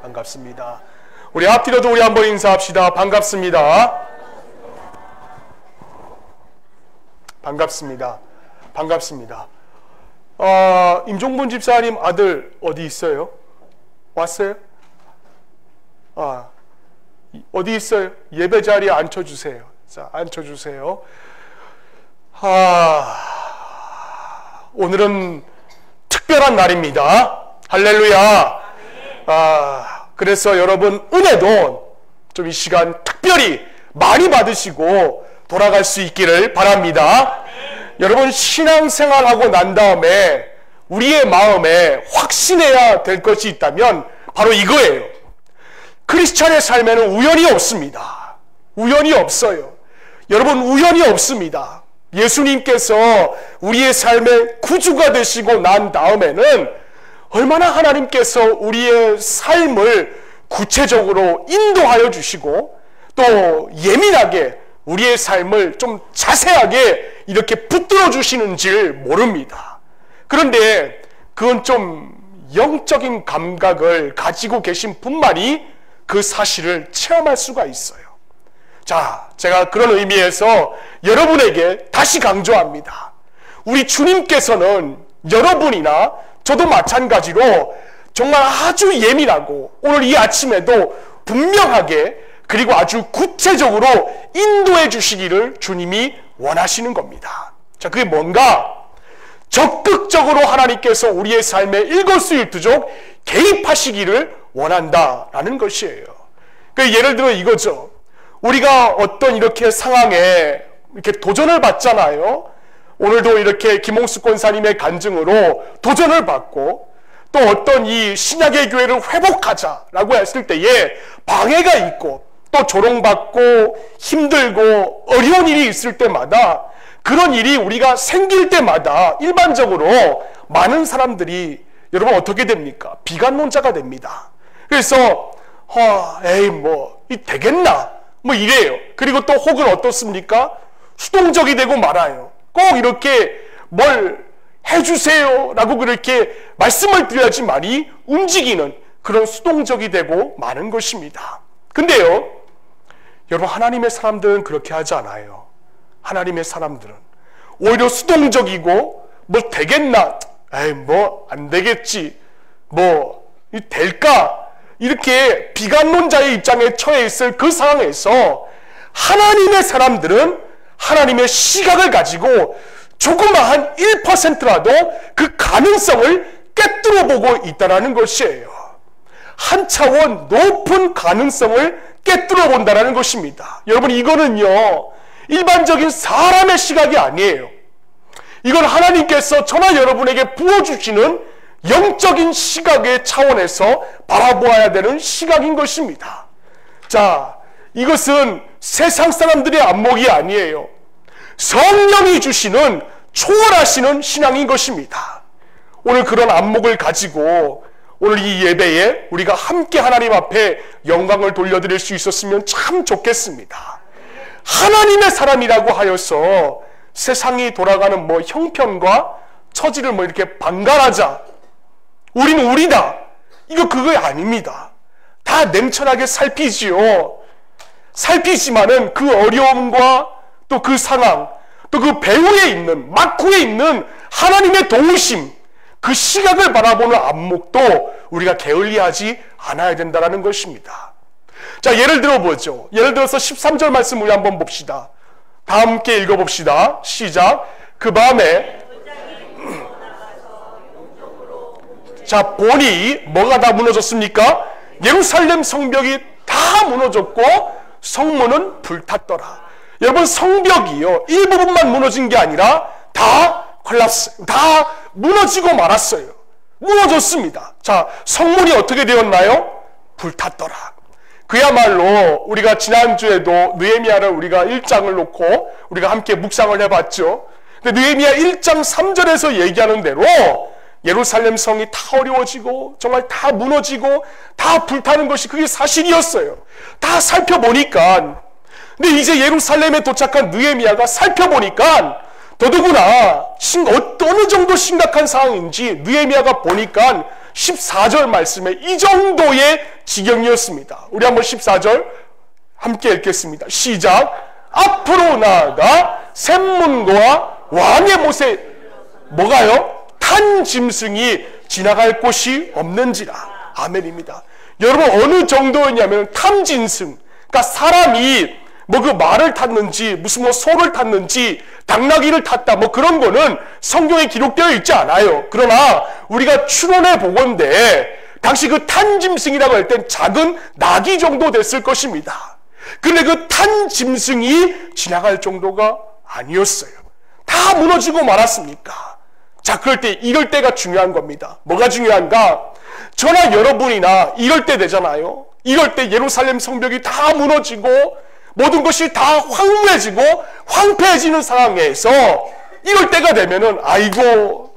반갑습니다. 우리 앞뒤로도 우리 한번 인사합시다. 반갑습니다. 반갑습니다. 반갑습니다. 임종분 집사님 아들 어디 있어요? 왔어요? 어디 있어요? 예배 자리에 앉혀주세요. 자, 앉혀주세요. 오늘은 특별한 날입니다. 할렐루야. 그래서 여러분 은혜도 좀 이 시간 특별히 많이 받으시고 돌아갈 수 있기를 바랍니다. 여러분 신앙생활하고 난 다음에 우리의 마음에 확신해야 될 것이 있다면 바로 이거예요. 크리스찬의 삶에는 우연이 없습니다. 우연이 없어요. 여러분 우연이 없습니다. 예수님께서 우리의 삶의 구주가 되시고 난 다음에는 얼마나 하나님께서 우리의 삶을 구체적으로 인도하여 주시고 또 예민하게 우리의 삶을 좀 자세하게 이렇게 붙들어 주시는지를 모릅니다. 그런데 그건 좀 영적인 감각을 가지고 계신 분만이 그 사실을 체험할 수가 있어요. 자, 제가 그런 의미에서 여러분에게 다시 강조합니다. 우리 주님께서는 여러분이나 저도 마찬가지로 정말 아주 예민하고 오늘 이 아침에도 분명하게 그리고 아주 구체적으로 인도해 주시기를 주님이 원하시는 겁니다. 자, 그게 뭔가? 적극적으로 하나님께서 우리의 삶에 일거수일투족 개입하시기를 원한다라는 것이에요. 그러니까 예를 들어 이거죠. 우리가 어떤 이렇게 상황에 이렇게 도전을 받잖아요. 오늘도 이렇게 김홍수 권사님의 간증으로 도전을 받고 또 어떤 이 신약의 교회를 회복하자라고 했을 때에 방해가 있고 또 조롱받고 힘들고 어려운 일이 있을 때마다 그런 일이 우리가 생길 때마다 일반적으로 많은 사람들이 여러분 어떻게 됩니까? 비관론자가 됩니다. 그래서 에이 뭐 이 되겠나? 뭐 이래요. 그리고 또 혹은 어떻습니까? 수동적이 되고 말아요. 꼭 이렇게 뭘 해주세요 라고 그렇게 말씀을 드려야지만이 움직이는 그런 수동적이 되고 마는 것입니다. 근데요 여러분 하나님의 사람들은 그렇게 하지 않아요. 하나님의 사람들은 오히려 수동적이고 뭐 되겠나? 에이 뭐 안 되겠지 뭐 될까? 이렇게 비관론자의 입장에 처해 있을 그 상황에서 하나님의 사람들은 하나님의 시각을 가지고 조그마한 1%라도 그 가능성을 꿰뚫어 보고 있다는 것이에요. 한 차원 높은 가능성을 꿰뚫어 본다는 것입니다. 여러분 이거는요 일반적인 사람의 시각이 아니에요. 이건 하나님께서 저나 여러분에게 부어주시는 영적인 시각의 차원에서 바라보아야 되는 시각인 것입니다. 자, 이것은 세상 사람들의 안목이 아니에요. 성령이 주시는 초월하시는 신앙인 것입니다. 오늘 그런 안목을 가지고 오늘 이 예배에 우리가 함께 하나님 앞에 영광을 돌려드릴 수 있었으면 참 좋겠습니다. 하나님의 사람이라고 하여서 세상이 돌아가는 뭐 형편과 처지를 뭐 이렇게 방관하자. 우리는 우리다. 이거 그거 아닙니다. 다 냉철하게 살피지요. 살피지만은 그 어려움과 또 그 상황, 또 그 배후에 있는, 막후에 있는 하나님의 도우심, 그 시각을 바라보는 안목도 우리가 게을리하지 않아야 된다는 것입니다. 자, 예를 들어 보죠. 예를 들어서 13절 말씀 우리 한번 봅시다. 다 함께 읽어봅시다. 시작. 그 밤에 자, 보니 뭐가 다 무너졌습니까? 예루살렘 성벽이 다 무너졌고 성문은 불탔더라. 여러분 성벽이요 일부분만 무너진 게 아니라 다 콜랍스, 다 무너지고 말았어요. 무너졌습니다. 자, 성문이 어떻게 되었나요? 불탔더라. 그야말로 우리가 지난주에도 느헤미야를 우리가 1장을 놓고 우리가 함께 묵상을 해봤죠. 근데 느헤미야 1장 3절에서 얘기하는 대로 예루살렘 성이 다 어려워지고 정말 다 무너지고 다 불타는 것이 그게 사실이었어요. 다 살펴보니까. 근데 이제 예루살렘에 도착한 느헤미야가 살펴보니까 더더구나 어느 정도 심각한 상황인지 느헤미야가 보니까 14절 말씀에 이 정도의 지경이었습니다. 우리 한번 14절 함께 읽겠습니다. 시작. 앞으로 나아가 샘문과 왕의 못에 뭐가요? 탄 짐승이 지나갈 곳이 없는지라. 아멘입니다. 여러분, 어느 정도였냐면 탐짐승, 그러니까 사람이 뭐 그 말을 탔는지 무슨 뭐 소를 탔는지 당나귀를 탔다 뭐 그런 거는 성경에 기록되어 있지 않아요. 그러나 우리가 추론해 보건대 당시 그 탄짐승이라고 할 땐 작은 나귀 정도 됐을 것입니다. 근데 그 탄짐승이 지나갈 정도가 아니었어요. 다 무너지고 말았습니까? 자, 이럴 때가 중요한 겁니다. 뭐가 중요한가? 저나 여러분이나 이럴 때 되잖아요. 이럴 때 예루살렘 성벽이 다 무너지고 모든 것이 다 황무해지고 황폐해지는 상황에서 이럴 때가 되면은 아이고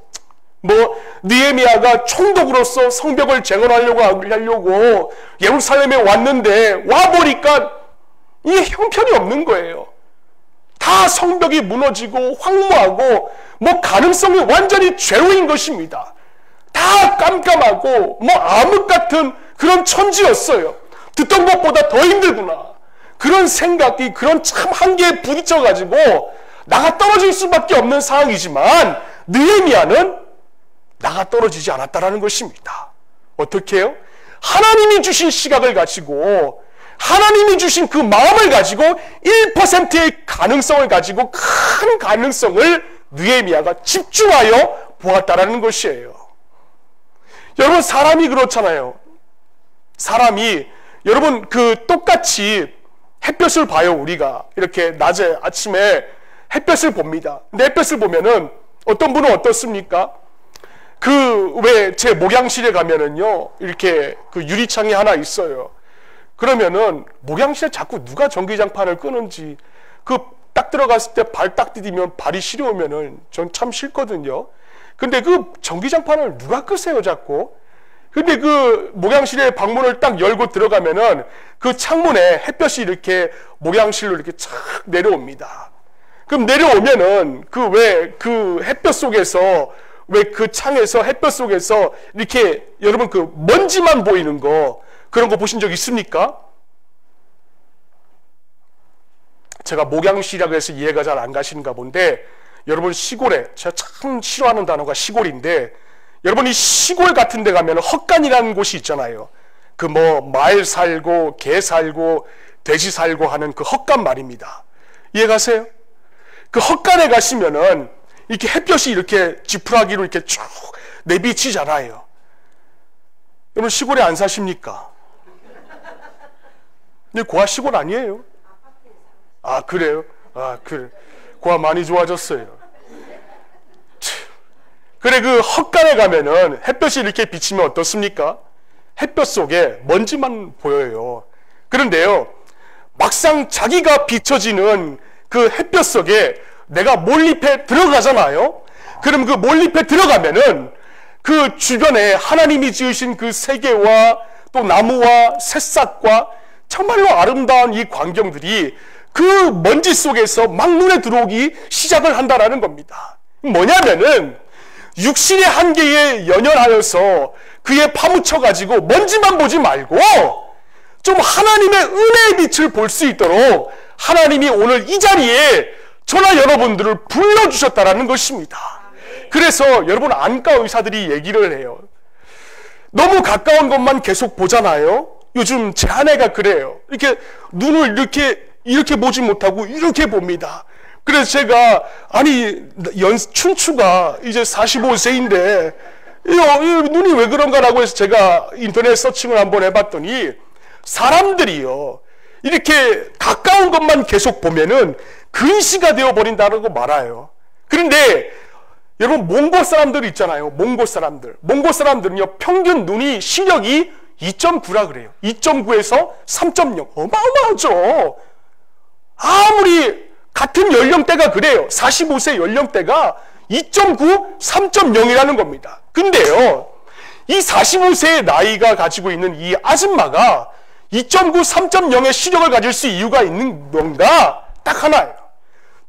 뭐 느헤미야가 총독으로서 성벽을 재건하려고 예루살렘에 왔는데 와보니까 이게 형편이 없는 거예요. 다 성벽이 무너지고 황무하고 뭐 가능성이 완전히 제로인 것입니다. 다 깜깜하고 뭐 암흑 같은 그런 천지였어요. 듣던 것보다 더 힘들구나. 그런 생각이 그런 참 한계에 부딪혀가지고 나가 떨어질 수밖에 없는 상황이지만 느헤미야는 나가 떨어지지 않았다라는 것입니다. 어떻게 해요? 하나님이 주신 시각을 가지고 하나님이 주신 그 마음을 가지고 1%의 가능성을 가지고 큰 가능성을 느헤미야가 집중하여 보았다라는 것이에요. 여러분, 사람이 그렇잖아요. 사람이 여러분 그 똑같이 햇볕을 봐요. 우리가 이렇게 낮에 아침에 햇볕을 봅니다. 근데 햇볕을 보면은 어떤 분은 어떻습니까? 그 왜 제 목양실에 가면은요 이렇게 그 유리창이 하나 있어요. 그러면은 목양실에 자꾸 누가 전기장판을 끄는지 그 딱 들어갔을 때 발 딱 디디면 발이 시려우면은 전 참 싫거든요. 근데 그 전기장판을 누가 끄세요 자꾸? 근데 그 목양실의 방문을 딱 열고 들어가면은 그 창문에 햇볕이 이렇게 목양실로 이렇게 착 내려옵니다. 그럼 내려오면은 그 햇볕 속에서 왜 그 창에서 햇볕 속에서 이렇게 여러분 그 먼지만 보이는 거 그런 거 보신 적 있습니까? 제가 목양실이라고 해서 이해가 잘 안 가시는가 본데 여러분 시골에 제가 참 싫어하는 단어가 시골인데 여러분 이 시골 같은 데 가면 헛간이라는 곳이 있잖아요. 그 뭐 말 살고 개 살고 돼지 살고 하는 그 헛간 말입니다. 이해가세요? 그 헛간에 가시면은 이렇게 햇볕이 이렇게 지푸라기로 이렇게 쭉 내비치잖아요. 여러분 시골에 안 사십니까? 근데 고아 시골 아니에요? 아 그래요? 아 그래. 고아 많이 좋아졌어요. 그래 그 헛간에 가면은 햇볕이 이렇게 비치면 어떻습니까? 햇볕 속에 먼지만 보여요. 그런데요 막상 자기가 비춰지는 그 햇볕 속에 내가 몰입해 들어가잖아요. 그럼 그 몰입해 들어가면은 그 주변에 하나님이 지으신 그 세계와 또 나무와 새싹과 정말로 아름다운 이 광경들이 그 먼지 속에서 막 눈에 들어오기 시작을 한다라는 겁니다. 뭐냐면은 육신의 한계에 연연하여서 그에 파묻혀가지고 먼지만 보지 말고 좀 하나님의 은혜의 빛을 볼 수 있도록 하나님이 오늘 이 자리에 저나 여러분들을 불러주셨다라는 것입니다. 그래서 여러분 안과 의사들이 얘기를 해요. 너무 가까운 것만 계속 보잖아요. 요즘 제 아내가 그래요. 이렇게 눈을 이렇게 보지 못하고 이렇게 봅니다. 그래서 제가 아니 춘추가 이제 45세인데 이 눈이 왜 그런가라고 해서 제가 인터넷 서칭을 한번 해봤더니 사람들이요 이렇게 가까운 것만 계속 보면은 근시가 되어버린다고 말아요. 그런데 여러분 몽골 사람들 있잖아요. 몽골 사람들은요 평균 눈이 시력이 2.9라 그래요. 2.9에서 3.0 어마어마하죠. 아무리 같은 연령대가 그래요. 45세 연령대가 2.9, 3.0이라는 겁니다. 근데요 이 45세의 나이가 가지고 있는 이 아줌마가 2.9, 3.0의 시력을 가질 수 이유가 있는 뭔가 딱 하나예요.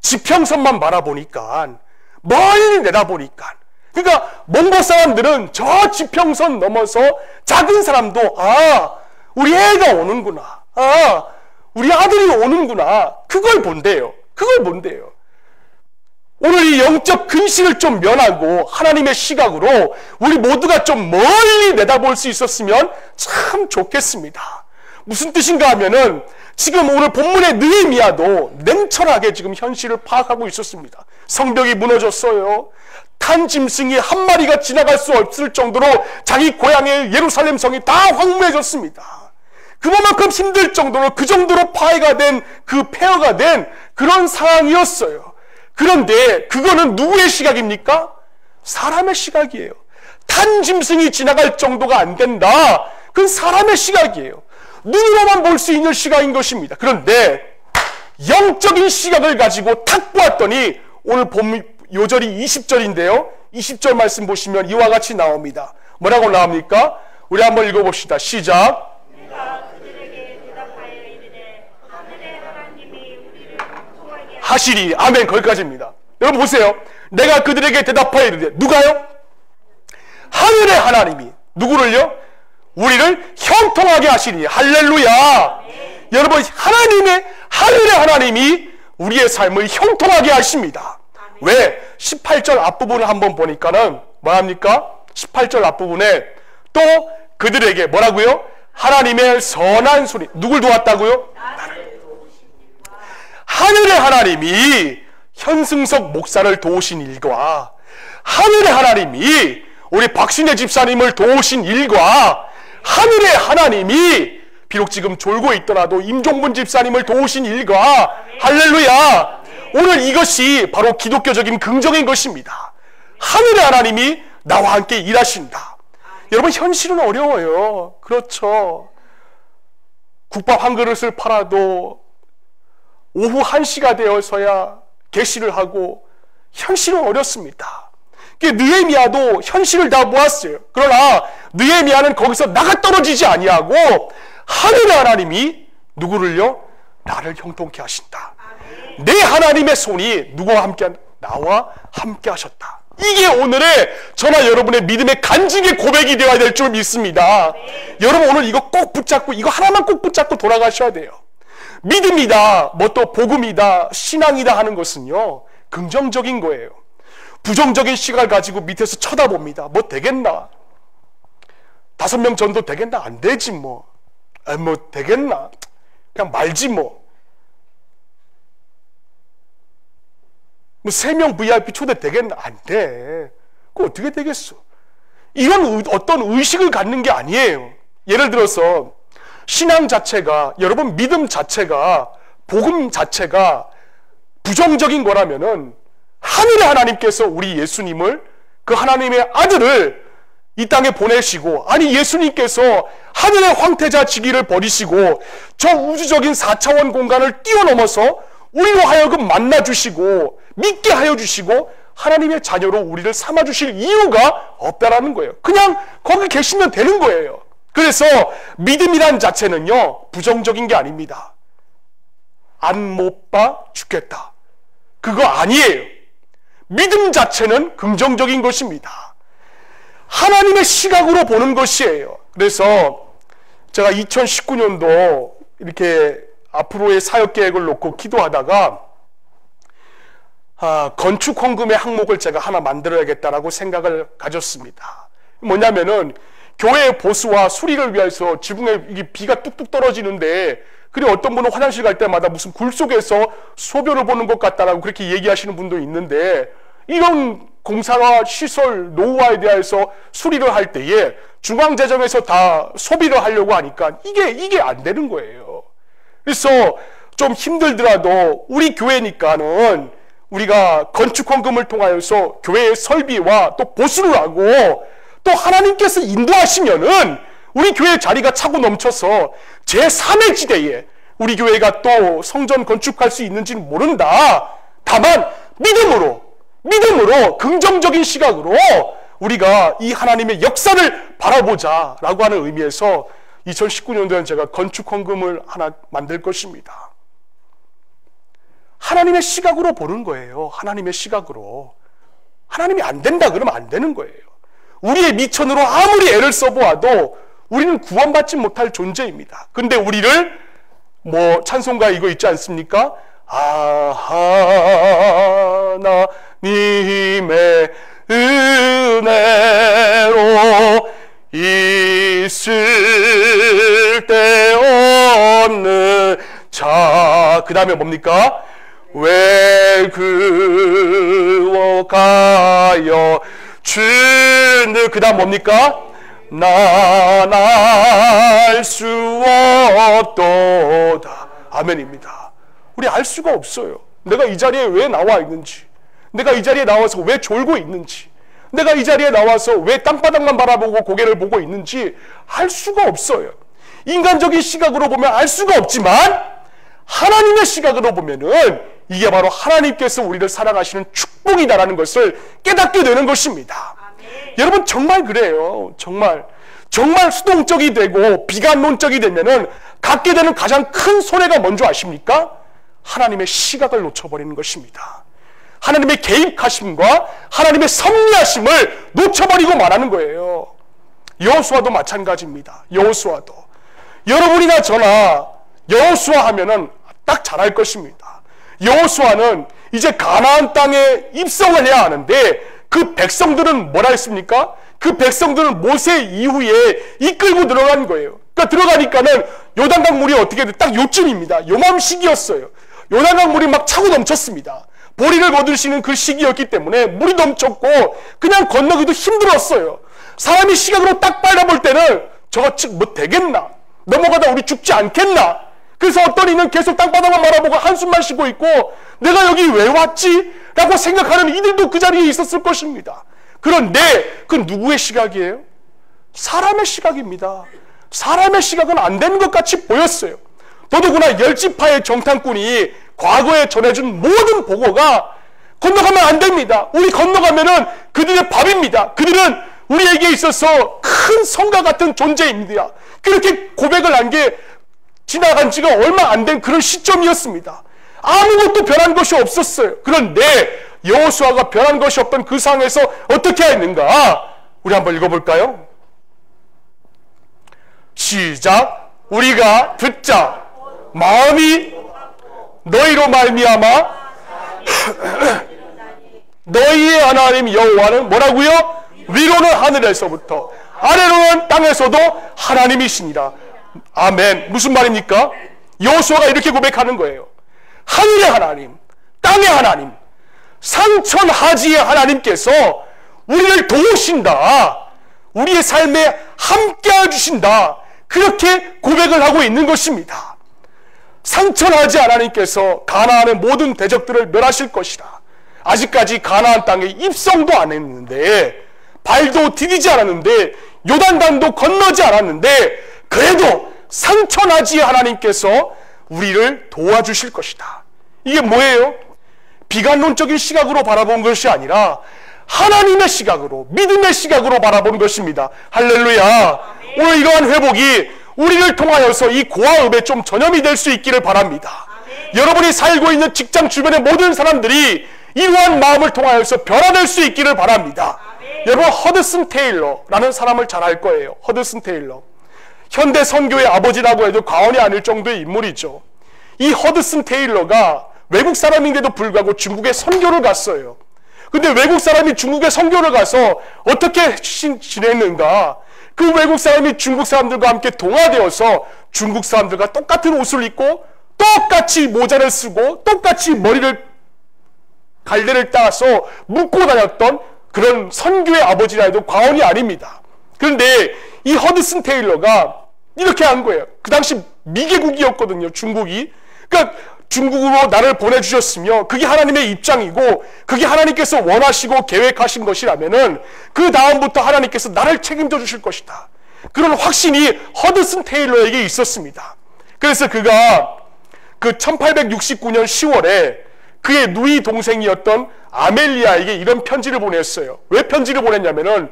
지평선만 바라보니까 멀리 내다보니까 그러니까 몽고 사람들은 저 지평선 넘어서 작은 사람도 우리 애가 오는구나, 우리 아들이 오는구나, 그걸 본대요. 그걸 본대요. 오늘 이 영적 근심을 좀 면하고 하나님의 시각으로 우리 모두가 좀 멀리 내다볼 수 있었으면 참 좋겠습니다. 무슨 뜻인가 하면은 지금 오늘 본문의 느헤미야도 냉철하게 지금 현실을 파악하고 있었습니다. 성벽이 무너졌어요. 탄 짐승이 한 마리가 지나갈 수 없을 정도로 자기 고향의 예루살렘 성이 다 황무해졌습니다. 그만큼 힘들 정도로 그 정도로 파해가 된, 그 폐허가 된 그런 상황이었어요. 그런데 그거는 누구의 시각입니까? 사람의 시각이에요. 탄 짐승이 지나갈 정도가 안 된다. 그건 사람의 시각이에요. 눈으로만 볼 수 있는 시각인 것입니다. 그런데 영적인 시각을 가지고 탁 보았더니 오늘 본 요절이 20절인데요. 20절 말씀 보시면 이와 같이 나옵니다. 뭐라고 나옵니까? 우리 한번 읽어봅시다. 시작. 내가 그들에게 대답하여 이르되 하늘의 하나님이 우리를 형통하게 하시리. 아멘. 거기까지입니다. 여러분 보세요. 내가 그들에게 대답하여 이르되, 누가요? 하늘의 하나님이 누구를요? 우리를 형통하게 하시니. 할렐루야. 네. 여러분, 하늘의 하나님이 우리의 삶을 형통하게 하십니다. 네. 왜? 18절 앞부분을 한번 보니까는 뭐합니까? 18절 앞부분에 또 그들에게 뭐라고요? 하나님의 선한 소리. 누굴 도왔다고요? 하늘의 하나님이 현승석 목사를 도우신 일과 하늘의 하나님이 우리 박신혜 집사님을 도우신 일과 하늘의 하나님이 비록 지금 졸고 있더라도 임종분 집사님을 도우신 일과 할렐루야. 오늘 이것이 바로 기독교적인 긍정인 것입니다. 하늘의 하나님이 나와 함께 일하신다. 여러분, 현실은 어려워요. 그렇죠. 국밥 한 그릇을 팔아도 오후 1시가 되어서야 개시를 하고 현실은 어렵습니다. 느헤미야도 현실을 다 모았어요. 그러나 느헤미야는 거기서 나가 떨어지지 아니하고 하늘의 하나님이 누구를요? 나를 형통케 하신다. 내 하나님의 손이 누구와 함께 나와 함께 하셨다. 이게 오늘의 저나 여러분의 믿음의 간증의 고백이 되어야 될 줄 믿습니다. 여러분, 오늘 이거 꼭 붙잡고, 이거 하나만 꼭 붙잡고 돌아가셔야 돼요. 믿음이다, 뭐 또 복음이다, 신앙이다 하는 것은요, 긍정적인 거예요. 부정적인 시각을 가지고 밑에서 쳐다봅니다. 뭐 되겠나? 5명 전도 되겠나? 안 되지 뭐. 뭐 되겠나? 그냥 말지 뭐. 뭐 3명 VIP 초대 되겠나? 안 돼. 그거 어떻게 되겠어? 이런 어떤 의식을 갖는 게 아니에요. 예를 들어서 신앙 자체가, 여러분 믿음 자체가, 복음 자체가 부정적인 거라면은 하늘의 하나님께서 우리 예수님을, 그 하나님의 아들을 이 땅에 보내시고, 아니 예수님께서 하늘의 황태자 지기를 버리시고 저 우주적인 4차원 공간을 뛰어넘어서 우리로 하여금 만나주시고 믿게 하여 주시고 하나님의 자녀로 우리를 삼아주실 이유가 없다라는 거예요. 그냥 거기 계시면 되는 거예요. 그래서 믿음이란 자체는요, 부정적인 게 아닙니다. 안 못 봐 죽겠다, 그거 아니에요. 믿음 자체는 긍정적인 것입니다. 하나님의 시각으로 보는 것이에요. 그래서 제가 2019년도 이렇게 앞으로의 사역 계획을 놓고 기도하다가 건축 헌금의 항목을 제가 하나 만들어야겠다라고 생각을 가졌습니다. 뭐냐면은 교회의 보수와 수리를 위해서 지붕에 이게 비가 뚝뚝 떨어지는데, 그리고 어떤 분은 화장실 갈 때마다 무슨 굴 속에서 소변을 보는 것 같다라고 그렇게 얘기하시는 분도 있는데, 이런 공사와 시설 노후화에 대해서 수리를 할 때에 중앙재정에서 다 소비를 하려고 하니까 이게 안 되는 거예요. 그래서 좀 힘들더라도 우리 교회니까는 우리가 건축 헌금을 통하여서 교회의 설비와 또 보수를 하고, 또 하나님께서 인도하시면은 우리 교회 자리가 차고 넘쳐서 제3의 지대에 우리 교회가 또 성전 건축할 수 있는지는 모른다. 다만 믿음으로 긍정적인 시각으로 우리가 이 하나님의 역사를 바라보자 라고 하는 의미에서 2019년도에는 제가 건축 헌금을 하나 만들 것입니다. 하나님의 시각으로 보는 거예요. 하나님의 시각으로. 하나님이 안 된다 그러면 안 되는 거예요. 우리의 미천으로 아무리 애를 써보아도 우리는 구원받지 못할 존재입니다. 근데 우리를 찬송가 이거 있지 않습니까? 하나님의 은혜로 있을 데 없는 자, 그 다음에 뭡니까? 왜 그워가여 주는, 그 다음 뭡니까? 난 알 수 없도다. 아멘입니다. 우리 알 수가 없어요. 내가 이 자리에 왜 나와 있는지, 내가 이 자리에 나와서 왜 졸고 있는지, 내가 이 자리에 나와서 왜 땅바닥만 바라보고 고개를 보고 있는지 알 수가 없어요. 인간적인 시각으로 보면 알 수가 없지만 하나님의 시각으로 보면은 이게 바로 하나님께서 우리를 사랑하시는 축복이다라는 것을 깨닫게 되는 것입니다. 여러분 정말 그래요. 정말 수동적이 되고 비관론적이 되면은 갖게 되는 가장 큰 손해가 뭔지 아십니까? 하나님의 시각을 놓쳐버리는 것입니다. 하나님의 개입하심과 하나님의 섭리하심을 놓쳐버리고 말하는 거예요. 여호수아도 마찬가지입니다. 여호수아도 여러분이나 저나 여호수아 하면은 딱 잘할 것입니다. 여호수아는 이제 가나안 땅에 입성을 해야 하는데 그 백성들은 뭐라 했습니까? 그 백성들은 모세 이후에 이끌고 들어간 거예요. 그러니까 들어가니까는 요단강 물이 어떻게 돼? 딱 요쯤입니다. 요맘 시기였어요. 요단강 물이 막 차고 넘쳤습니다. 보리를 거두시는 그 시기였기 때문에 물이 넘쳤고 그냥 건너기도 힘들었어요. 사람이 시각으로 딱 빨아볼 때는 저거 뭐 되겠나? 넘어가다 우리 죽지 않겠나? 그래서 어떤 이는 계속 땅바닥만 바라보고 한숨만 쉬고 있고 내가 여기 왜 왔지? 라고 생각하는 이들도 그 자리에 있었을 것입니다. 그런데 그 누구의 시각이에요? 사람의 시각입니다. 사람의 시각은 안 되는 것 같이 보였어요. 더더구나 열지파의 정탐꾼이 과거에 전해준 모든 보고가 건너가면 안 됩니다. 우리 건너가면은 그들의 밥입니다. 그들은 우리에게 있어서 큰 성과 같은 존재입니다. 그렇게 고백을 한 게 지나간 지가 얼마 안 된 그런 시점이었습니다. 아무것도 변한 것이 없었어요. 그런데 여호수아가 변한 것이 없던 그 상황에서 어떻게 했는가? 우리 한번 읽어볼까요? 시작. 우리가 듣자 마음이 너희로 말미암아 너희의 하나님 여호와는 뭐라고요? 위로는 하늘에서부터 아래로는 땅에서도 하나님이시니라. 아멘. 무슨 말입니까? 여호수아가 이렇게 고백하는 거예요. 하늘의 하나님, 땅의 하나님, 상천하지의 하나님께서 우리를 도우신다. 우리의 삶에 함께 해주신다. 그렇게 고백을 하고 있는 것입니다. 상천하지 하나님께서 가나안의 모든 대적들을 멸하실 것이라. 아직까지 가나안 땅에 입성도 안 했는데, 발도 디디지 않았는데, 요단강도 건너지 않았는데, 그래도 상천하지 하나님께서 우리를 도와주실 것이다. 이게 뭐예요? 비관론적인 시각으로 바라본 것이 아니라 하나님의 시각으로, 믿음의 시각으로 바라본 것입니다. 할렐루야. 오늘 이러한 회복이 우리를 통하여서 이 고아읍에 좀 전염이 될 수 있기를 바랍니다. 여러분이 살고 있는 직장 주변의 모든 사람들이 이러한 마음을 통하여서 변화될 수 있기를 바랍니다. 여러분, 허드슨 테일러라는 사람을 잘 알 거예요. 허드슨 테일러. 현대 선교의 아버지라고 해도 과언이 아닐 정도의 인물이죠. 이 허드슨 테일러가 외국 사람인데도 불구하고 중국에 선교를 갔어요. 근데 외국 사람이 중국에 선교를 가서 어떻게 지냈는가? 그 외국 사람이 중국 사람들과 함께 동화되어서 중국 사람들과 똑같은 옷을 입고 똑같이 모자를 쓰고 똑같이 머리를 갈대를 따서 묶고 다녔던 그런 선교의 아버지라 해도 과언이 아닙니다. 그런데 이 허드슨 테일러가 이렇게 한 거예요. 그 당시 미개국이었거든요, 중국이. 그러니까 중국으로 나를 보내주셨으며 그게 하나님의 입장이고 그게 하나님께서 원하시고 계획하신 것이라면은 그 다음부터 하나님께서 나를 책임져 주실 것이다. 그런 확신이 허드슨 테일러에게 있었습니다. 그래서 그가 그 1869년 10월에 그의 누이 동생이었던 아멜리아에게 이런 편지를 보냈어요. 왜 편지를 보냈냐면은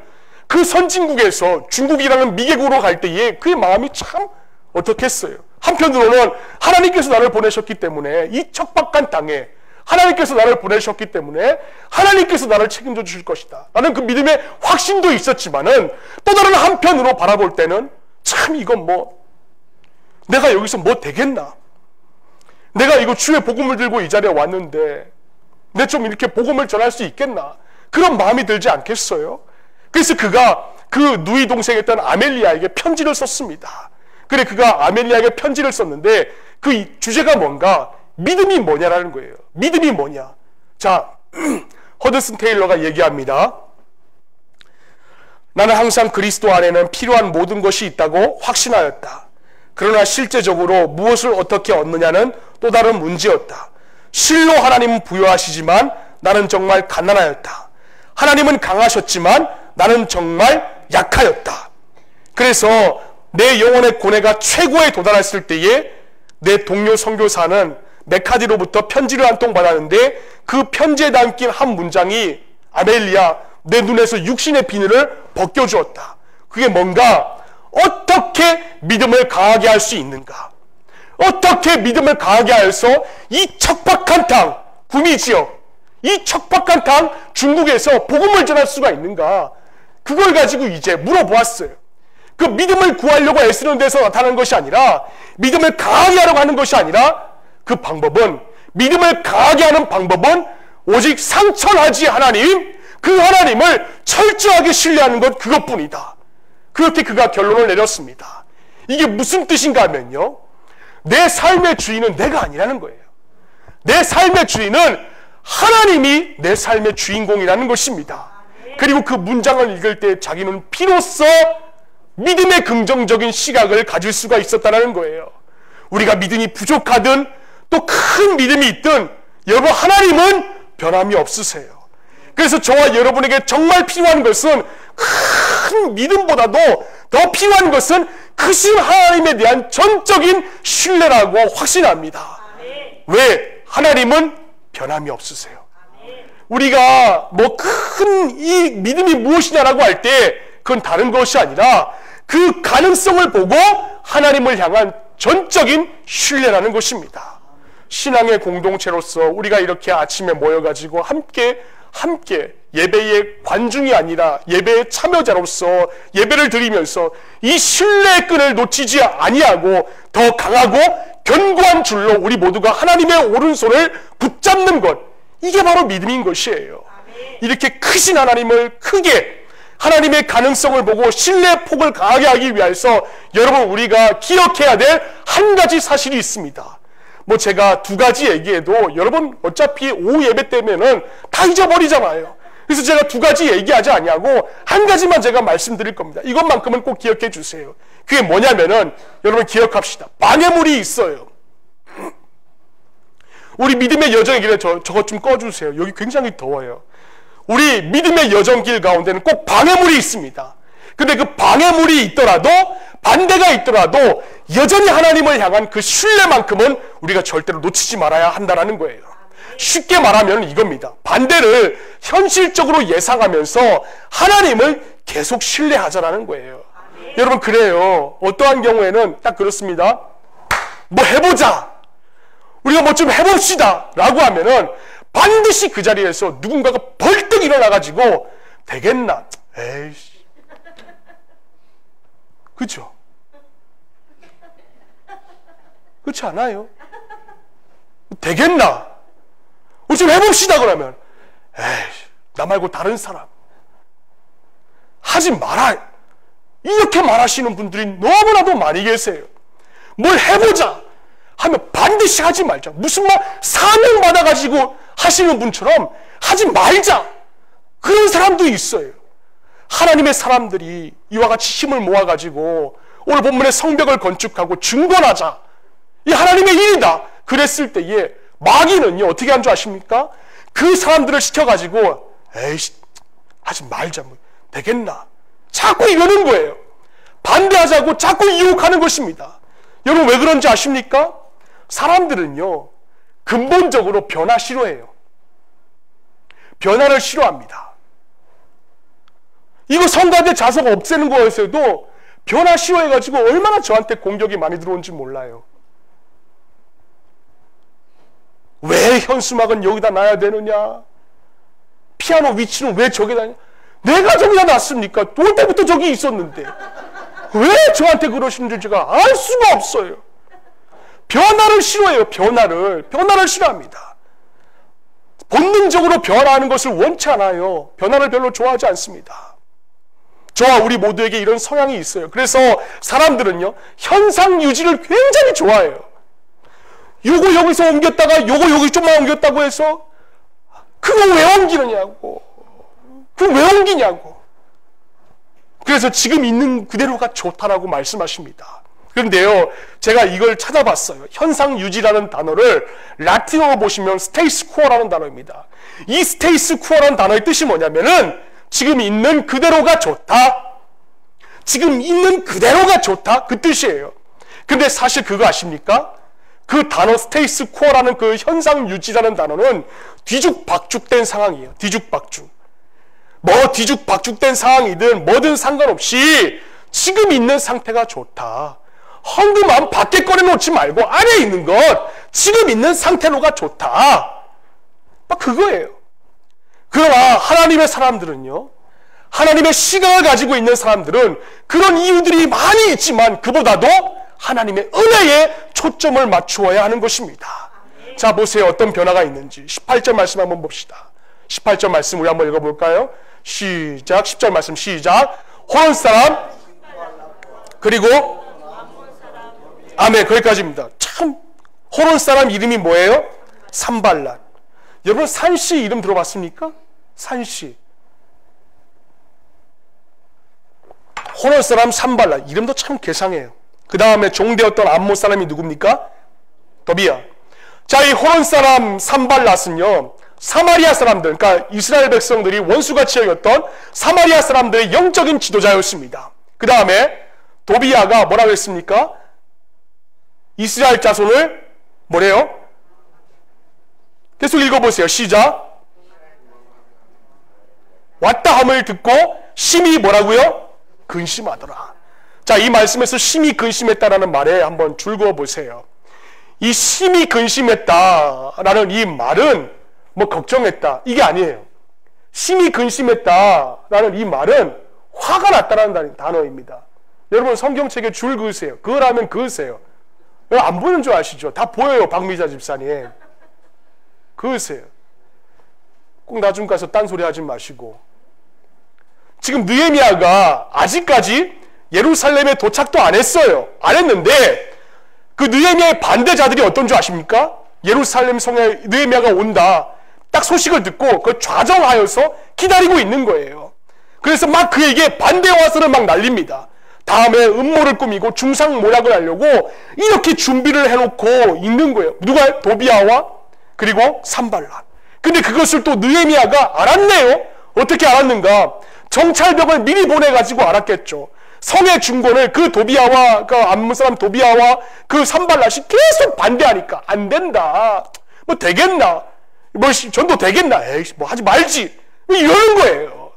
그 선진국에서 중국이라는 미개국으로 갈 때에 그의 마음이 참 어떻겠어요. 한편으로는 하나님께서 나를 보내셨기 때문에 이 척박한 땅에 하나님께서 나를 보내셨기 때문에 하나님께서 나를 책임져 주실 것이다 라는 그 믿음의 확신도 있었지만은, 또 다른 한편으로 바라볼 때는 참 이건 뭐 내가 여기서 뭐 되겠나, 내가 이거 주의 복음을 들고 이 자리에 왔는데 내 좀 이렇게 복음을 전할 수 있겠나, 그런 마음이 들지 않겠어요? 그래서 그가 그 누이 동생이었던 아멜리아에게 편지를 썼습니다. 그래, 그가 아멜리아에게 편지를 썼는데 그 주제가 뭔가, 믿음이 뭐냐라는 거예요. 믿음이 뭐냐. 자, 허드슨 테일러가 얘기합니다. 나는 항상 그리스도 안에는 필요한 모든 것이 있다고 확신하였다. 그러나 실제적으로 무엇을 어떻게 얻느냐는 또 다른 문제였다. 실로 하나님은 부여하시지만 나는 정말 가난하였다. 하나님은 강하셨지만 나는 정말 약하였다. 그래서 내 영혼의 고뇌가 최고에 도달했을 때에 내 동료 선교사는 메카디로부터 편지를 한 통 받았는데, 그 편지에 담긴 한 문장이 아멜리아, 내 눈에서 육신의 비늘을 벗겨주었다. 그게 뭔가, 어떻게 믿음을 강하게 할 수 있는가, 어떻게 믿음을 강하게 해서 이 척박한 땅, 구미지역, 이 척박한 땅 중국에서 복음을 전할 수가 있는가, 그걸 가지고 이제 물어보았어요. 그 믿음을 구하려고 애쓰는 데서 나타나는 것이 아니라, 믿음을 강하게 하려고 하는 것이 아니라, 그 방법은, 믿음을 강하게 하는 방법은 오직 상천하지 하나님, 그 하나님을 철저하게 신뢰하는 것, 그것뿐이다. 그렇게 그가 결론을 내렸습니다. 이게 무슨 뜻인가 하면요, 내 삶의 주인은 내가 아니라는 거예요. 내 삶의 주인은 하나님이 내 삶의 주인공이라는 것입니다. 그리고 그 문장을 읽을 때 자기는 비로소 믿음의 긍정적인 시각을 가질 수가 있었다는 거예요. 우리가 믿음이 부족하든 또 큰 믿음이 있든 여러분, 하나님은 변함이 없으세요. 그래서 저와 여러분에게 정말 필요한 것은, 큰 믿음보다도 더 필요한 것은 크신 하나님에 대한 전적인 신뢰라고 확신합니다. 왜? 하나님은 변함이 없으세요. 우리가 뭐 큰 이 믿음이 무엇이냐라고 할 때 그건 다른 것이 아니라 그 가능성을 보고 하나님을 향한 전적인 신뢰라는 것입니다. 신앙의 공동체로서 우리가 이렇게 아침에 모여가지고 함께 예배의 관중이 아니라 예배의 참여자로서 예배를 드리면서 이 신뢰의 끈을 놓치지 아니하고 더 강하고 견고한 줄로 우리 모두가 하나님의 오른손을 붙잡는 것, 이게 바로 믿음인 것이에요. 이렇게 크신 하나님을 크게, 하나님의 가능성을 보고 신뢰의 폭을 강하게 하기 위해서 여러분, 우리가 기억해야 될 한 가지 사실이 있습니다. 뭐 제가 두 가지 얘기해도 여러분 어차피 오후 예배 때면은 다 잊어버리잖아요. 그래서 제가 두 가지 얘기하지 아니하고 한 가지만 제가 말씀드릴 겁니다. 이것만큼은 꼭 기억해 주세요. 그게 뭐냐면은, 여러분 기억합시다. 방해물이 있어요. 우리 믿음의 여정의 길에 저것 좀 꺼주세요. 여기 굉장히 더워요. 우리 믿음의 여정길 가운데는 꼭 방해물이 있습니다. 근데 그 방해물이 있더라도, 반대가 있더라도 여전히 하나님을 향한 그 신뢰만큼은 우리가 절대로 놓치지 말아야 한다는 거예요. 쉽게 말하면 이겁니다. 반대를 현실적으로 예상하면서 하나님을 계속 신뢰하자라는 거예요. 여러분, 그래요. 어떠한 경우에는 딱 그렇습니다. 뭐 해보자, 우리가 뭐 좀 해봅시다 라고 하면은 반드시 그 자리에서 누군가가 벌떡 일어나가지고 되겠나, 에이씨, 그렇죠? 그렇지 않아요? 되겠나? 우리 좀 해봅시다 그러면, 에이씨, 나 말고 다른 사람 하지 마라, 이렇게 말하시는 분들이 너무나도 많이 계세요. 뭘 해보자 하면 반드시 하지 말자. 무슨 막 사명 받아가지고 하시는 분처럼 하지 말자, 그런 사람도 있어요. 하나님의 사람들이 이와 같이 힘을 모아가지고 오늘 본문의 성벽을 건축하고 증거하자, 이 하나님의 일이다 그랬을 때에 마귀는요 어떻게 한 줄 아십니까? 그 사람들을 시켜가지고 에이씨 하지 말자, 뭐 되겠나, 자꾸 이러는 거예요. 반대하자고 자꾸 유혹하는 것입니다. 여러분 왜 그런지 아십니까? 사람들은요 근본적으로 변화 싫어해요. 변화를 싫어합니다. 이거 성가대 자석 없애는 거에서도 변화 싫어해가지고 얼마나 저한테 공격이 많이 들어온지 몰라요. 왜 현수막은 여기다 놔야 되느냐? 피아노 위치는 왜 저기다 냐? 내가 저기다 놨습니까? 올 때부터 저기 있었는데 왜 저한테 그러시는지 제가 알 수가 없어요. 변화를 싫어해요. 변화를 싫어합니다. 본능적으로 변화하는 것을 원치 않아요. 변화를 별로 좋아하지 않습니다. 저와 우리 모두에게 이런 성향이 있어요. 그래서 사람들은요, 현상 유지를 굉장히 좋아해요. 요거 여기서 옮겼다가 요거 여기 좀만 옮겼다고 해서 그거 왜 옮기느냐고, 그거 왜 옮기냐고. 그래서 지금 있는 그대로가 좋다라고 말씀하십니다. 그런데요, 제가 이걸 찾아봤어요. 현상 유지라는 단어를 라틴어로 보시면 스테이스 쿠어라는 단어입니다. 이 스테이스 쿠어라는 단어의 뜻이 뭐냐면은 지금 있는 그대로가 좋다, 지금 있는 그대로가 좋다, 그 뜻이에요. 근데 사실 그거 아십니까? 그 단어 스테이스 쿠어라는 그 현상 유지라는 단어는 뒤죽박죽된 상황이에요. 뒤죽박죽. 뭐 뒤죽박죽된 상황이든 뭐든 상관없이 지금 있는 상태가 좋다. 헌금함 밖에 꺼내놓지 말고 안에 있는 것, 지금 있는 상태로가 좋다. 막 그거예요. 그러나 하나님의 사람들은요, 하나님의 시각을 가지고 있는 사람들은 그런 이유들이 많이 있지만 그보다도 하나님의 은혜에 초점을 맞추어야 하는 것입니다. 자, 보세요. 어떤 변화가 있는지. 18절 말씀 한번 봅시다. 18절 말씀 우리 한번 읽어볼까요? 시작. 10절 말씀 시작. 호론 사람 그리고 아멘. 거기까지입니다. 참, 호론 사람 이름이 뭐예요? 산발랏. 여러분 산씨 이름 들어봤습니까? 산씨. 호론 사람 산발랏. 이름도 참 괴상해요. 그 다음에 종되었던 암몬 사람이 누굽니까? 도비야. 자, 이 호론 사람 산발랏은요, 사마리아 사람들, 그러니까 이스라엘 백성들이 원수같이 여겼던 사마리아 사람들의 영적인 지도자였습니다. 그 다음에 도비야가 뭐라고 했습니까? 이스라엘 자손을 뭐래요? 계속 읽어보세요. 시작. 왔다 함을 듣고 심히 뭐라고요? 근심하더라. 자, 이 말씀에서 심히 근심했다라는 말에 한번 줄 그어 보세요. 이 심히 근심했다라는 이 말은 뭐 걱정했다 이게 아니에요. 심히 근심했다라는 이 말은 화가 났다라는 단어입니다. 여러분 성경책에 줄 그으세요. 그으라면 그으세요. 안 보는 줄 아시죠? 다 보여요. 박미자 집사님. 그으세요. 꼭 나중 가서 딴소리 하지 마시고. 지금 느헤미야가 아직까지 예루살렘에 도착도 안 했어요. 안 했는데 그 느헤미야의 반대자들이 어떤 줄 아십니까? 예루살렘 성에 느헤미야가 온다. 딱 소식을 듣고 그 좌정하여서 기다리고 있는 거예요. 그래서 막 그에게 반대 화살을 막 날립니다. 다음에 음모를 꾸미고 중상 모략을 하려고 이렇게 준비를 해놓고 있는 거예요. 누가? 도비야와 그리고 산발랏. 근데 그것을 또 느헤미야가 알았네요. 어떻게 알았는가? 정찰병을 미리 보내가지고 알았겠죠. 성의 중건을 그 도비야와 그 암몬 사람 도비야와 그 산발랏이 계속 반대하니까 안 된다. 뭐 되겠나? 뭐 전도 되겠나? 에이 뭐 하지 말지. 이러는 거예요.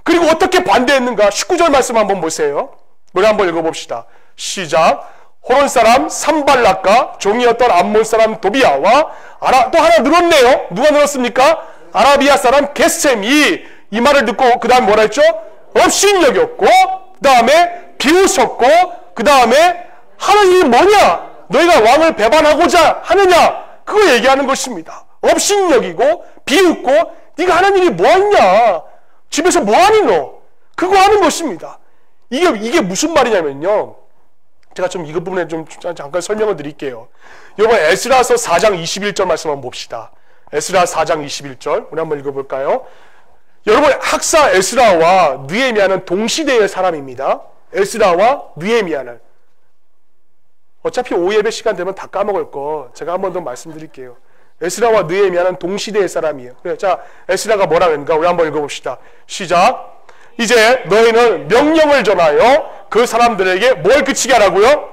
그리고 어떻게 반대했는가? 19절 말씀 한번 보세요. 노래 한번 읽어봅시다. 시작. 호론 사람 산발랏과 종이었던 암몬 사람 도비야와 또 하나 늘었네요. 누가 늘었습니까? 아라비아 사람 게셈이 이 말을 듣고 그 다음 뭐라 했죠? 업신여겼고 그 다음에 비웃었고 그 다음에 하나님이 뭐냐? 너희가 왕을 배반하고자 하느냐? 그거 얘기하는 것입니다. 업신여기고 비웃고 네가 하나님이 뭐하냐? 집에서 뭐하니 너? 그거 하는 것입니다. 이게 무슨 말이냐면요. 제가 좀 이 부분에 좀 잠깐 설명을 드릴게요. 여러분 에스라서 4장 21절 말씀 한번 봅시다. 에스라 4장 21절 우리 한번 읽어볼까요? 여러분 학사 에스라와 느헤미야는 동시대의 사람입니다. 에스라와 느헤미야는 어차피 오예배 시간 되면 다 까먹을 거 제가 한 번 더 말씀드릴게요. 에스라와 느헤미야는 동시대의 사람이에요. 그래, 자 에스라가 뭐라고 했는가 우리 한번 읽어봅시다. 시작. 이제 너희는 명령을 전하여 그 사람들에게 뭘 그치게 하라고요?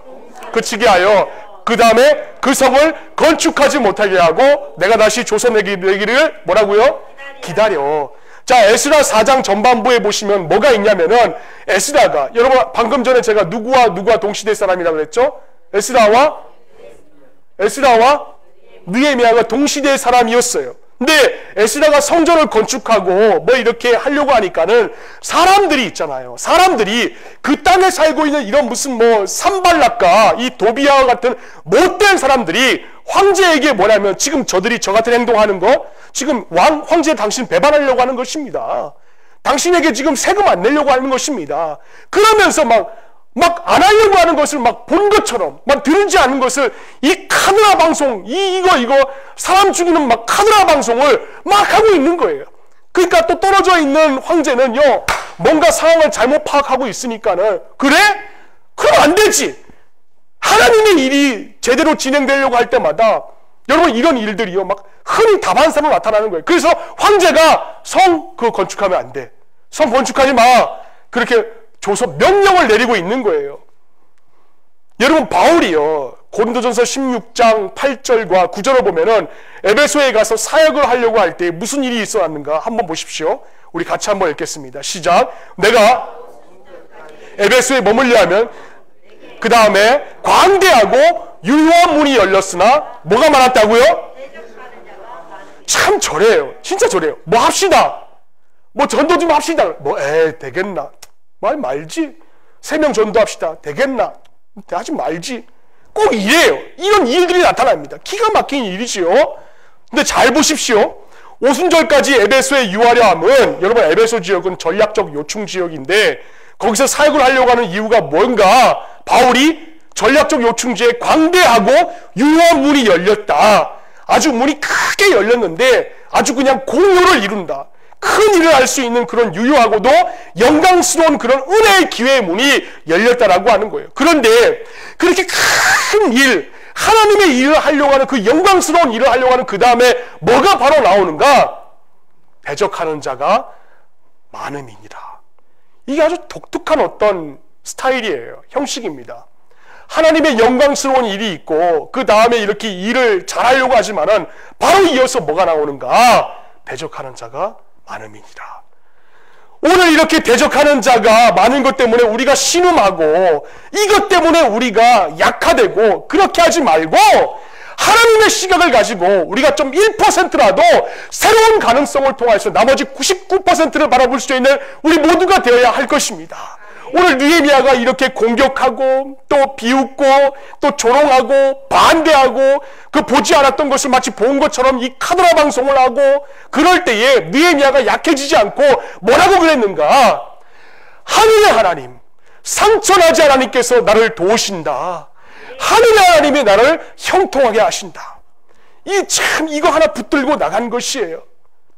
그치게 하여 그 다음에 그 성을 건축하지 못하게 하고 내가 다시 조선내기를 뭐라고요? 기다려. 자 에스라 4장 전반부에 보시면 뭐가 있냐면은 에스라가 여러분 방금 전에 제가 누구와 동시대 사람이라고 그랬죠? 에스라와 느헤미야가 동시대의 사람이었어요. 근데 에스라가 성전을 건축하고 뭐 이렇게 하려고 하니까는 사람들이 있잖아요. 사람들이 그 땅에 살고 있는 이런 무슨 뭐 산발락과 이 도비아와 같은 못된 사람들이 황제에게 뭐냐면 지금 저들이 저 같은 행동하는 거 지금 황제 당신 배반하려고 하는 것입니다. 당신에게 지금 세금 안 내려고 하는 것입니다. 그러면서 막 안 하려고 하는 것을 막 본 것처럼 막 들은지 않은 것을 이 카드라 방송 이거 사람 죽이는 막 카드라 방송을 막 하고 있는 거예요. 그러니까 또 떨어져 있는 황제는요 뭔가 상황을 잘못 파악하고 있으니까는 그래? 그럼 안 되지. 하나님의 일이 제대로 진행되려고 할 때마다 여러분 이런 일들이요 막 흔히 다반사로 나타나는 거예요. 그래서 황제가 성 그거 건축하면 안 돼. 성 건축하지 마. 그렇게 줘서 명령을 내리고 있는 거예요. 여러분 바울이요 고린도전서 16장 8절과 9절을 보면은 에베소에 가서 사역을 하려고 할 때 무슨 일이 있었는가 한번 보십시오. 우리 같이 한번 읽겠습니다. 시작. 내가 에베소에 머물려 하면 그 다음에 광대하고 유효한 문이 열렸으나 뭐가 많았다고요? 참 저래요. 진짜 저래요. 뭐 합시다. 뭐 전도 좀 합시다. 뭐 되겠나. 말 말지. 3명 전도합시다. 되겠나? 하지 말지. 꼭 이래요. 이런 일들이 나타납니다. 기가 막힌 일이지요. 근데 잘 보십시오. 오순절까지 에베소에 유하려 함은 여러분 에베소 지역은 전략적 요충 지역인데 거기서 사역을 하려고 하는 이유가 뭔가 바울이 전략적 요충지에 광대하고 유효한 문이 열렸다. 아주 문이 크게 열렸는데 아주 그냥 공효를 이룬다. 큰 일을 할 수 있는 그런 유효하고도 영광스러운 그런 은혜의 기회의 문이 열렸다라고 하는 거예요. 그런데 그렇게 큰 일, 하나님의 일을 하려고 하는 그 영광스러운 일을 하려고 하는 그 다음에 뭐가 바로 나오는가? 대적하는 자가 많음이니라. 이게 아주 독특한 어떤 스타일이에요. 형식입니다. 하나님의 영광스러운 일이 있고 그 다음에 이렇게 일을 잘하려고 하지만은 바로 이어서 뭐가 나오는가? 대적하는 자가 많음이니라. 오늘 이렇게 대적하는 자가 많은 것 때문에 우리가 신음하고 이것 때문에 우리가 약화되고 그렇게 하지 말고 하나님의 시각을 가지고 우리가 좀 1%라도 새로운 가능성을 통해서 나머지 99%를 바라볼 수 있는 우리 모두가 되어야 할 것입니다. 오늘 느헤미야가 이렇게 공격하고 또 비웃고 또 조롱하고 반대하고 그 보지 않았던 것을 마치 본 것처럼 이 카드라 방송을 하고 그럴 때에 느헤미야가 약해지지 않고 뭐라고 그랬는가? 하늘의 하나님, 상처나지 하나님께서 나를 도우신다. 하늘의 하나님이 나를 형통하게 하신다. 이거 하나 붙들고 나간 것이에요.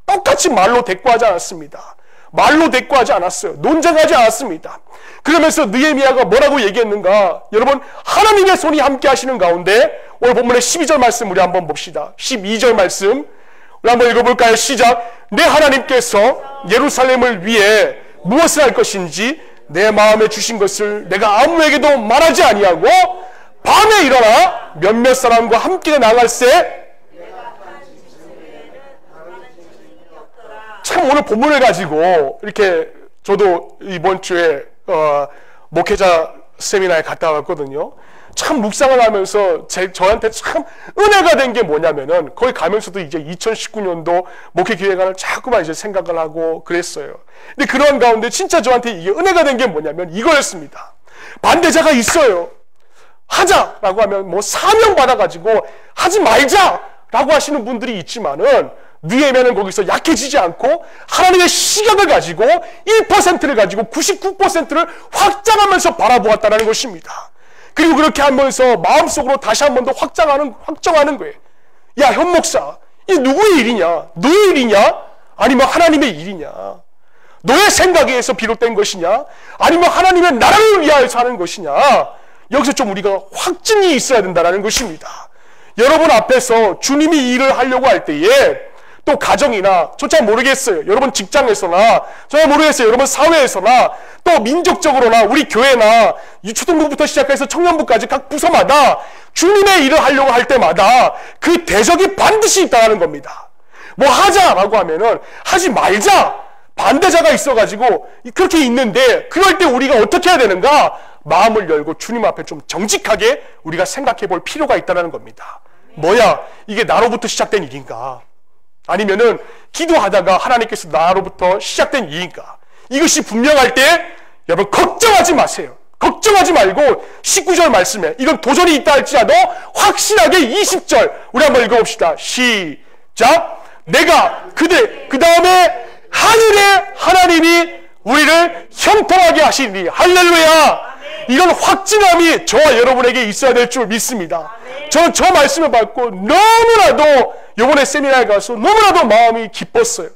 똑같이 말로 대꾸하지 않았습니다. 말로 대꾸하지 않았어요. 논쟁하지 않았습니다. 그러면서 느헤미야가 뭐라고 얘기했는가? 여러분 하나님의 손이 함께 하시는 가운데 오늘 본문의 12절 말씀 우리 한번 봅시다. 12절 말씀 우리 한번 읽어볼까요? 시작. 내 하나님께서 예루살렘을 위해 무엇을 할 것인지 내 마음에 주신 것을 내가 아무에게도 말하지 아니하고 밤에 일어나 몇몇 사람과 함께 나갈새. 참 오늘 본문을 가지고 이렇게 저도 이번 주에 목회자 세미나에 갔다 왔거든요. 참 묵상을 하면서 저한테 참 은혜가 된 게 뭐냐면은 거기 가면서도 이제 2019년도 목회 기획안을 자꾸만 이제 생각을 하고 그랬어요. 근데 그런 가운데 진짜 저한테 이게 은혜가 된 게 뭐냐면 이거였습니다. 반대자가 있어요. 하자라고 하면 뭐 사명 받아가지고 하지 말자라고 하시는 분들이 있지만은 느헤미야는 거기서 약해지지 않고 하나님의 시각을 가지고 1%를 가지고 99%를 확장하면서 바라보았다는 것입니다. 그리고 그렇게 하면서 마음속으로 다시 한 번 더 확정하는 거예요. 야, 현 목사, 이 누구의 일이냐? 너의 일이냐? 아니면 하나님의 일이냐? 너의 생각에 의해서 비롯된 것이냐? 아니면 하나님의 나라를 위하여서 하는 것이냐? 여기서 좀 우리가 확증이 있어야 된다는 것입니다. 여러분 앞에서 주님이 일을 하려고 할 때에 또 가정이나 저 잘 모르겠어요. 여러분 직장에서나 잘 모르겠어요. 여러분 사회에서나 또 민족적으로나 우리 교회나 초등부부터 시작해서 청년부까지 각 부서마다 주님의 일을 하려고 할 때마다 그 대적이 반드시 있다는 겁니다. 뭐 하자라고 하면은 하지 말자 반대자가 있어가지고 그렇게 있는데 그럴 때 우리가 어떻게 해야 되는가? 마음을 열고 주님 앞에 좀 정직하게 우리가 생각해 볼 필요가 있다는 겁니다. 뭐야? 이게 나로부터 시작된 일인가? 아니면은 기도하다가 하나님께서 나로부터 시작된 일인가? 이것이 분명할 때 여러분 걱정하지 마세요. 걱정하지 말고 19절 말씀에 이건 도전이 있다 할지라도 확실하게 20절 우리 한번 읽어봅시다. 시작. 내가 그 다음에 하늘의 하나님이 우리를 형통하게 하시니 할렐루야. 이건 확증함이 저와 여러분에게 있어야 될 줄 믿습니다. 저는 저 말씀을 받고 너무나도 이번에 세미나에 가서 너무나도 마음이 기뻤어요.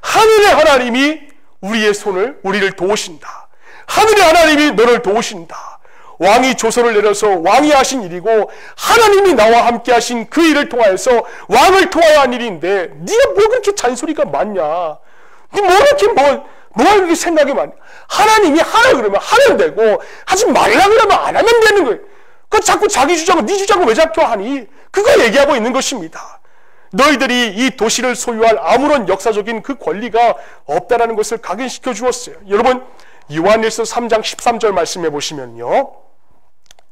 하늘의 하나님이 우리를 도우신다. 하늘의 하나님이 너를 도우신다. 왕이 조서를 내려서 왕이 하신 일이고 하나님이 나와 함께 하신 그 일을 통하여서 왕을 통하여 한 일인데 네가 뭐 그렇게 잔소리가 많냐? 뭐가 그렇게 생각이 많냐? 하나님이 하라 그러면 하면 되고 하지 말라 그러면 안 하면 되는 거예요. 그 자꾸 자기 주장을 네 주장을 왜 자꾸 하니? 그거 얘기하고 있는 것입니다. 너희들이 이 도시를 소유할 아무런 역사적인 그 권리가 없다라는 것을 각인시켜 주었어요. 여러분 요한일서 3장 13절 말씀해 보시면요.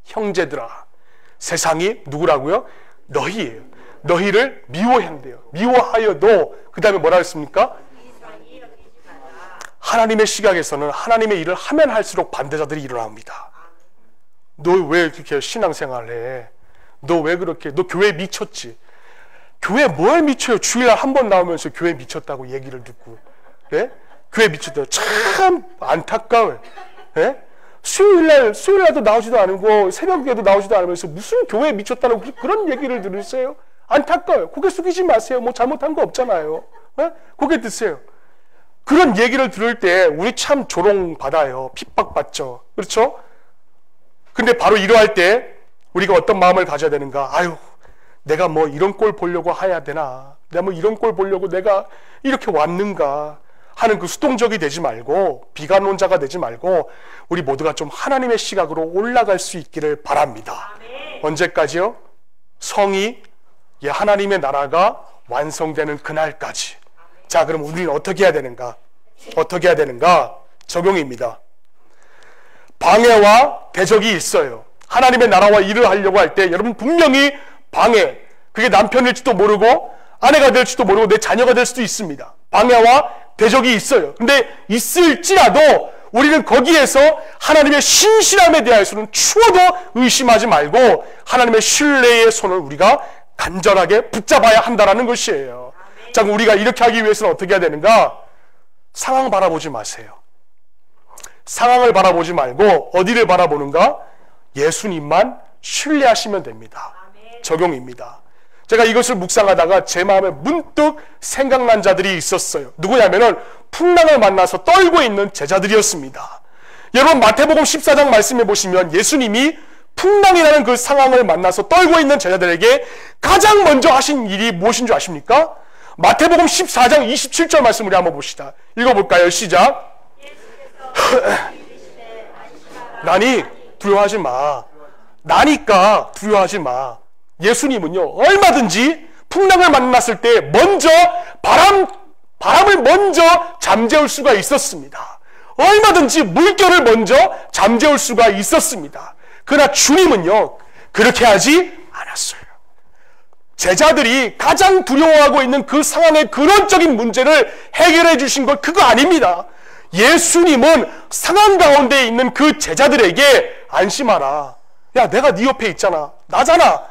형제들아 세상이 누구라고요? 너희예요. 너희를 미워한대요. 미워하여도 그 다음에 뭐라 했습니까? 하나님의 시각에서는 하나님의 일을 하면 할수록 반대자들이 일어납니다. 너 왜 그렇게 신앙생활을 해? 너 왜 그렇게? 너 교회에 미쳤지? 교회 뭘 미쳐요? 주일날 한 번 나오면서 교회 미쳤다고 얘기를 듣고 예? 교회 미쳤다고 참 안타까워요. 예? 수요일날도 나오지도 않고 새벽에도 나오지도 않으면서 무슨 교회에 미쳤다는 그런 얘기를 들으세요? 안타까워요. 고개 숙이지 마세요. 뭐 잘못한 거 없잖아요. 예? 고개 드세요. 그런 얘기를 들을 때 우리 참 조롱받아요. 핍박받죠. 그렇죠? 근데 바로 이러할 때 우리가 어떤 마음을 가져야 되는가? 아유, 내가 뭐 이런 꼴 보려고 해야 되나? 내가 뭐 이런 꼴 보려고 내가 이렇게 왔는가? 하는 그 수동적이 되지 말고 비관론자가 되지 말고 우리 모두가 좀 하나님의 시각으로 올라갈 수 있기를 바랍니다. 언제까지요? 성이 하나님의 나라가 완성되는 그날까지. 자, 그럼 우리는 어떻게 해야 되는가? 어떻게 해야 되는가? 적용입니다. 방해와 대적이 있어요. 하나님의 나라와 일을 하려고 할 때 여러분 분명히 방해, 그게 남편일지도 모르고 아내가 될지도 모르고 내 자녀가 될 수도 있습니다. 방해와 대적이 있어요. 근데 있을지라도 우리는 거기에서 하나님의 신실함에 대해서는 추워도 의심하지 말고 하나님의 신뢰의 손을 우리가 간절하게 붙잡아야 한다는 것이에요. 자, 우리가 이렇게 하기 위해서는 어떻게 해야 되는가? 상황 바라보지 마세요. 상황을 바라보지 말고 어디를 바라보는가? 예수님만 신뢰하시면 됩니다. 적용입니다. 제가 이것을 묵상하다가 제 마음에 문득 생각난 자들이 있었어요. 누구냐면은 풍랑을 만나서 떨고 있는 제자들이었습니다. 여러분 마태복음 14장 말씀해 보시면 예수님이 풍랑이라는 그 상황을 만나서 떨고 있는 제자들에게 가장 먼저 하신 일이 무엇인 줄 아십니까? 마태복음 14장 27절 말씀 우리 한번 봅시다. 읽어볼까요? 시작. 나니 두려워하지 마. 나니까 두려워하지 마. 예수님은요 얼마든지 풍랑을 만났을 때 먼저 바람을 먼저 잠재울 수가 있었습니다. 얼마든지 물결을 먼저 잠재울 수가 있었습니다. 그러나 주님은요 그렇게 하지 않았어요. 제자들이 가장 두려워하고 있는 그 상황의 근원적인 문제를 해결해 주신 것 그거 아닙니다. 예수님은 상황 가운데 있는 그 제자들에게 안심하라. 야, 내가 네 옆에 있잖아. 나잖아.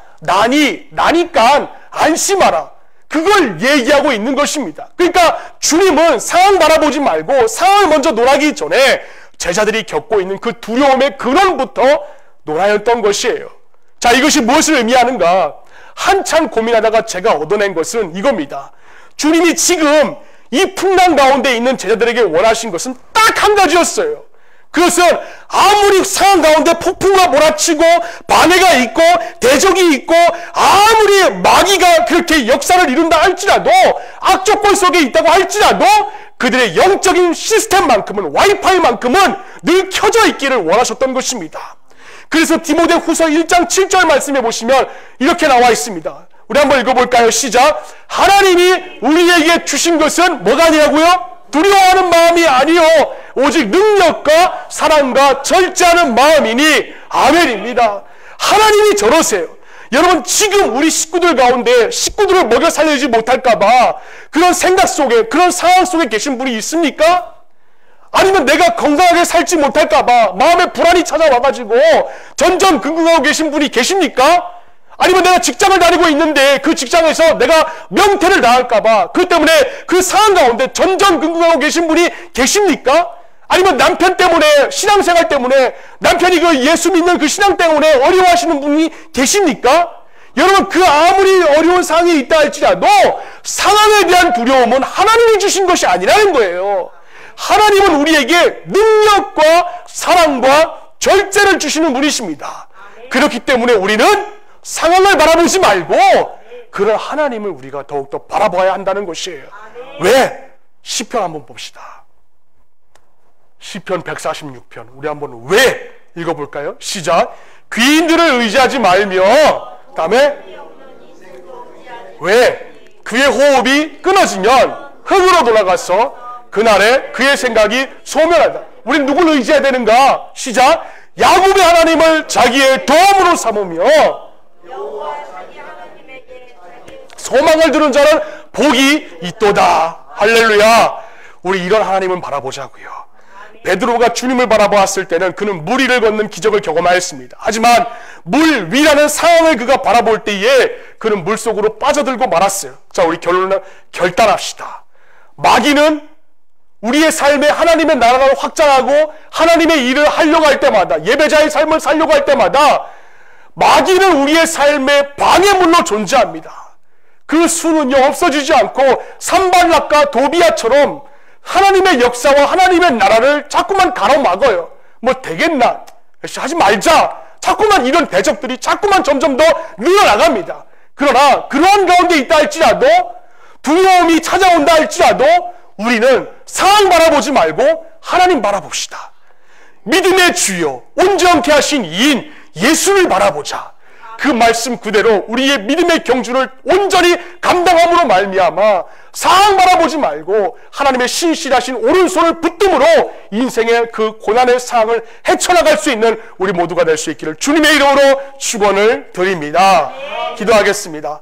나니까 안심하라. 그걸 얘기하고 있는 것입니다. 그러니까 주님은 상황 바라보지 말고 상황을 먼저 논하기 전에 제자들이 겪고 있는 그 두려움의 근원부터 논하였던 것이에요. 자, 이것이 무엇을 의미하는가? 한참 고민하다가 제가 얻어낸 것은 이겁니다. 주님이 지금 이 풍랑 가운데 있는 제자들에게 원하신 것은 딱 한 가지였어요. 그것은 아무리 상황 가운데 폭풍과 몰아치고 방해가 있고 대적이 있고 아무리 마귀가 그렇게 역사를 이룬다 할지라도 악조건 속에 있다고 할지라도 그들의 영적인 시스템만큼은 와이파이만큼은 늘 켜져 있기를 원하셨던 것입니다. 그래서 디모데 후서 1장 7절 말씀해 보시면 이렇게 나와 있습니다. 우리 한번 읽어볼까요? 시작. 하나님이 우리에게 주신 것은 뭐가 아니라고요? 두려워하는 마음이 아니요 오직 능력과 사랑과 절제하는 마음이니 아멘입니다. 하나님이 저러세요. 여러분, 지금 우리 식구들 가운데 식구들을 먹여 살리지 못할까봐 그런 생각 속에, 그런 상황 속에 계신 분이 있습니까? 아니면 내가 건강하게 살지 못할까봐 마음에 불안이 찾아와가지고 전전긍긍하고 계신 분이 계십니까? 아니면 내가 직장을 다니고 있는데 그 직장에서 내가 명태를 당할까봐 그 때문에 그 상황 가운데 전전긍긍하고 계신 분이 계십니까? 아니면 남편 때문에, 신앙생활 때문에, 남편이 그 예수 믿는 그 신앙 때문에 어려워하시는 분이 계십니까? 여러분, 그 아무리 어려운 상황이 있다 할지라도 상황에 대한 두려움은 하나님이 주신 것이 아니라는 거예요. 하나님은 우리에게 능력과 사랑과 절제를 주시는 분이십니다. 그렇기 때문에 우리는 상황을 바라보지 말고 그런 하나님을 우리가 더욱더 바라봐야 한다는 것이에요. 왜? 시편 한번 봅시다. 시편 146편 우리 한번 왜 읽어볼까요? 시작. 귀인들을 의지하지 말며, 다음에 왜? 그의 호흡이 끊어지면 흙으로 돌아가서 그날에 그의 생각이 소멸하다. 우린 누굴 의지해야 되는가? 시작. 야곱의 하나님을 자기의 도움으로 삼으며 소망을 두는 자는 복이 있도다. 할렐루야. 우리 이런 하나님을 바라보자고요. 베드로가 주님을 바라보았을 때는 그는 물 위를 걷는 기적을 경험하였습니다. 하지만 물 위라는 상황을 그가 바라볼 때에 그는 물속으로 빠져들고 말았어요. 자, 우리 결론을 결단합시다. 마귀는 우리의 삶에 하나님의 나라를 확장하고 하나님의 일을 하려고 할 때마다, 예배자의 삶을 살려고 할 때마다 마귀는 우리의 삶에 방해물로 존재합니다. 그 수는요 없어지지 않고 산발락과 도비아처럼 하나님의 역사와 하나님의 나라를 자꾸만 가로막아요. 뭐 되겠나? 하지 말자. 자꾸만 이런 대적들이 자꾸만 점점 더 늘어나갑니다. 그러나 그러한 가운데 있다 할지라도, 두려움이 찾아온다 할지라도 우리는 상황 바라보지 말고 하나님 바라봅시다. 믿음의 주여, 온전케 하신 이인 예수를 바라보자. 그 말씀 그대로 우리의 믿음의 경주를 온전히 감당함으로 말미암아 상황 바라보지 말고 하나님의 신실하신 오른손을 붙듦으로 인생의 그 고난의 상황을 헤쳐나갈 수 있는 우리 모두가 될 수 있기를 주님의 이름으로 축원을 드립니다. 기도하겠습니다.